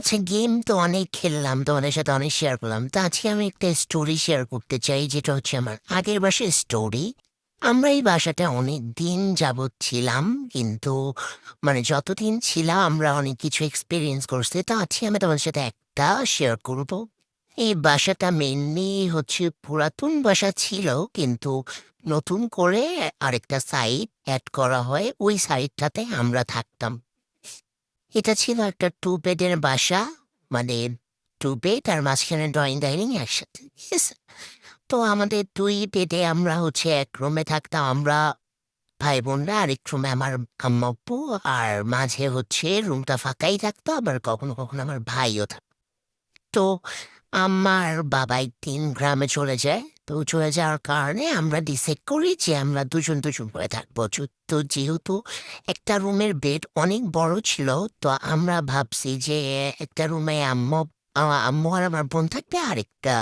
আচ্ছা, গেম তো অনেক খেললাম, তোমাদের সাথে অনেক শেয়ার করলাম। তো আজকে আমি একটা স্টোরি শেয়ার করতে চাই, যেটা হচ্ছে আমার আগের বাসার স্টোরি। আমরা এই বাসাটা অনেক দিন যাবৎ ছিলাম, কিন্তু যতদিন ছিলাম আমরা অনেক কিছু এক্সপিরিয়েন্স করছি। তো আজকে আমি তোমাদের সাথে একটা শেয়ার করব। এই বাসাটা মেনলি হচ্ছে পুরাতন বাসা ছিল, কিন্তু নতুন করে আরেকটা সাইড অ্যাড করা হয়, ওই সাইডটাতে আমরা থাকতাম। এটা ছিল একটা টু বেডের বাসা, মানে টু বেড আর মাঝখানে ড্রয়িং ডাইনিং একসাথে, ঠিক আছে? তো আমাদের দুই বেডে আমরা হচ্ছে এক রুমে থাকতাম, আমরা ভাই বোনরা, আরেক রুমে আমার আম্মা আব্বু, আর মাঝে হচ্ছে রুমটা ফাঁকাই থাকতো, আবার কখনো কখনো আমার ভাইও থাকতো। তো আমার বাবা একদিন গ্রামে চলে যায়। তো চলে যাওয়ার কারণে আমরা ডিসাইড করি যে আমরা দুজন দুজন করে থাকবো। তো যেহেতু একটা রুমের বেড অনেক বড় ছিল, তো আমরা ভাবছি যে একটা রুমে আম্মু আর আমার বোন থাকবে, আরেকটা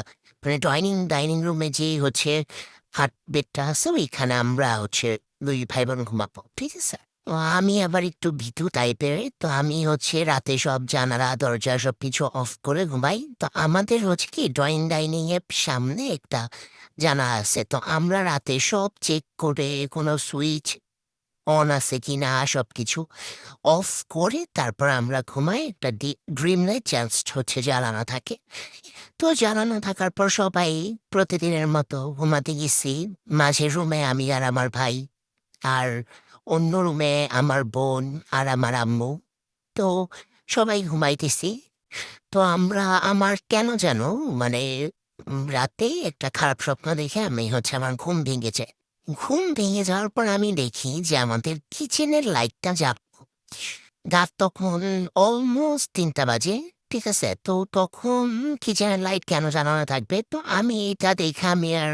ডাইনিং রুমে যে হচ্ছে হাট বেডটা আছে, ওইখানে আমরা হচ্ছে দুই ভাই বোন ঘুমাবো, ঠিক আছে? তো আমি আবার একটু ভীতু টাইপের, তো আমি হচ্ছে রাতে সব জানালা দরজা সবকিছু অফ করে ঘুমাই। তো আমাদের হচ্ছে কি ড্রয়িং ডাইনিং এর সামনে একটা জানালা আছে, তো আমরা রাতে সব চেক করে কোনো সুইচ অন আছে কিনা সবকিছু অফ করে তারপর আমরা ঘুমাই। একটা ড্রিম লাইট জাস্ট হচ্ছে জ্বালানো থাকে। তো জ্বালানো থাকার পর সবাই প্রতিদিনের মতো ঘুমাতে গেছি। মাঝের রুমে আমি আর আমার ভাই, আর অন্য রুমে আমার বোন আর আমার আম্মু। তো সবাই ঘুমাইতেছি। তো আমার কেন যেন মানে রাতে একটা খারাপ স্বপ্ন দেখে আমি হচ্ছে আমার ঘুম ভেঙে যায়। ঘুম ভেঙে যাওয়ার পর আমি দেখি যে আমাদের কিচেনের লাইটটা রাত তখন অলমোস্ট ৩টা বাজে, ঠিক আছে? তো তখন কিচেনের লাইট কেন জ্বালানো থাকবে? তো আমি এটা দেখে আমি আর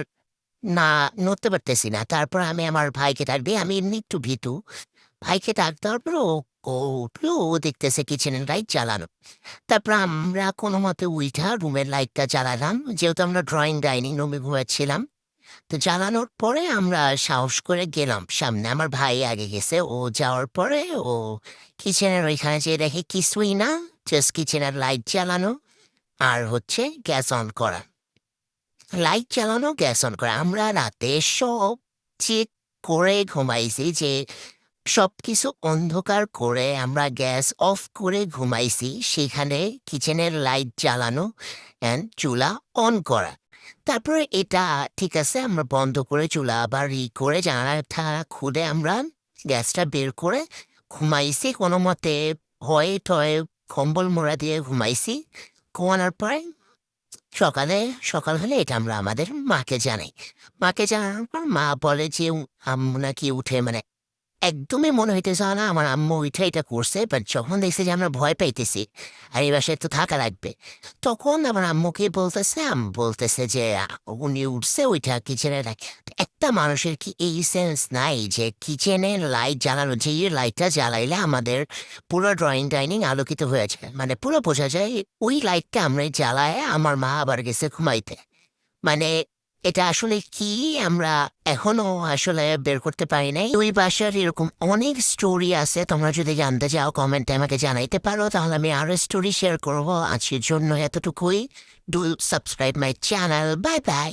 না নড়তে পারতেছি না। তারপর আমি আমার ভাইকে ডাক দিই, আমি এমনি একটু ভীতু। ভাইকে ডাক দেওয়ার পর ও উঠলো, ও দেখতেছে কিচেনের লাইট জ্বালানো। তারপর আমরা কোনোমতে উইঠা রুমের লাইটটা জ্বালালাম, যেহেতু আমরা ড্রয়িং ডাইনিং রুমে ঘুমাচ্ছিলাম। তো জ্বালানোর পরে আমরা সাহস করে গেলাম সামনে। আমার ভাই আগে গেছে, ও যাওয়ার পরে ও কিচেনের ওইখানে যেয়ে দেখে কিছুই না, জাস্ট কিচেনের লাইট জ্বালানো আর হচ্ছে গ্যাস অন করা। লাইট চালানো, গ্যাস অন করা। আমরা রাতে সব চেক করে ঘুমাইছি, যে সবকিছু অন্ধকার করে আমরা গ্যাস অফ করে ঘুমাইছি, সেখানে কিচেনের লাইট জ্বালানো অ্যান্ড চুলা অন করা। তারপরে এটা ঠিক আছে, আমরা বন্ধ করে চুলা আবার করে জানালাটা খুলে আমরা গ্যাসটা বের করে ঘুমাইছি কোনো মতে। ভয়ে টয়ে কম্বল মোড়া দিয়ে ঘুমাইছি। ঘুমানোর পরে সকালে সকাল হলে এটা আমরা আমাদের মাকে জানাই। মাকে জানানোর পর মা বলে যে আম্মু নাকি উঠে, একদমই মনে হইতেছে না আমার আম্মু উঠে এটা করছে, বাট যখন দেখছে যে আমরা ভয় পাইতেছি আর এই বাসায় তো থাকা লাগবে, তখন আমার আম্মুকে বলতেছে, বলতেছে যে উনি উঠছে ওইটা কিচেনে রাখে। একটা মানুষের কি এই সেন্স নাই যে কিচেনের লাইট জ্বালানো, যে লাইটটা জ্বালাইলে আমাদের পুরো ড্রয়িং ডাইনিং আলোকিত হয়ে যায়, পুরো বোঝা যায় ওই লাইটটা আমরা জ্বালায় আমার মা আবার গেছে ঘুমাইতে। মানে এটা আসলে কি, আমরা এখনো আসলে বের করতে পারি নাই। ওই বাসার এরকম অনেক স্টোরি আছে, তোমরা যদি জানতে চাও কমেন্টে আমাকে জানাইতে পারো, তাহলে আমি আরো স্টোরি শেয়ার করবো। আজকের জন্য এতটুকুই। Do subscribe my channel. Bye bye.